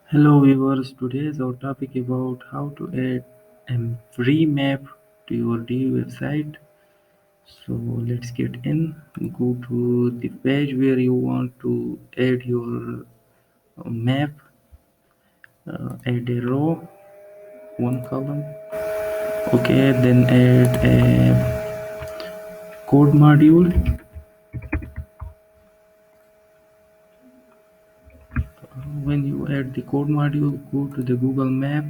Hello viewers, today's our topic about how to add a free map to your Divi website. So let's get in. Go to the page where you want to add your map. Add a row, one column. Okay, then add a code module. When you add the code module, go to the Google Map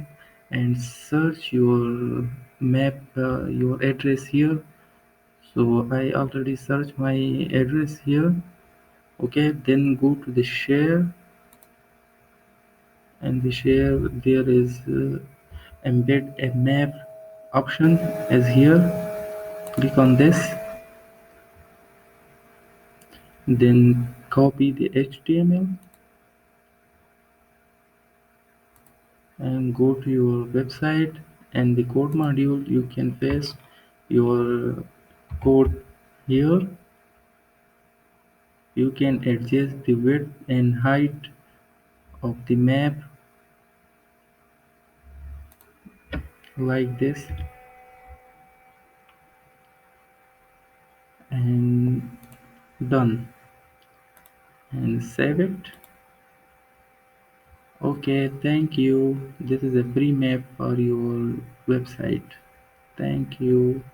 and search your map, your address here. So I already searched my address here. Okay, then go to the share, and the share there is embed a map option as here. Click on this, then copy the HTML and go to your website, and the code module you can paste your code here. You can adjust the width and height of the map like this, and done, and save it. Okay, thank you. This is a free map for your website. Thank you.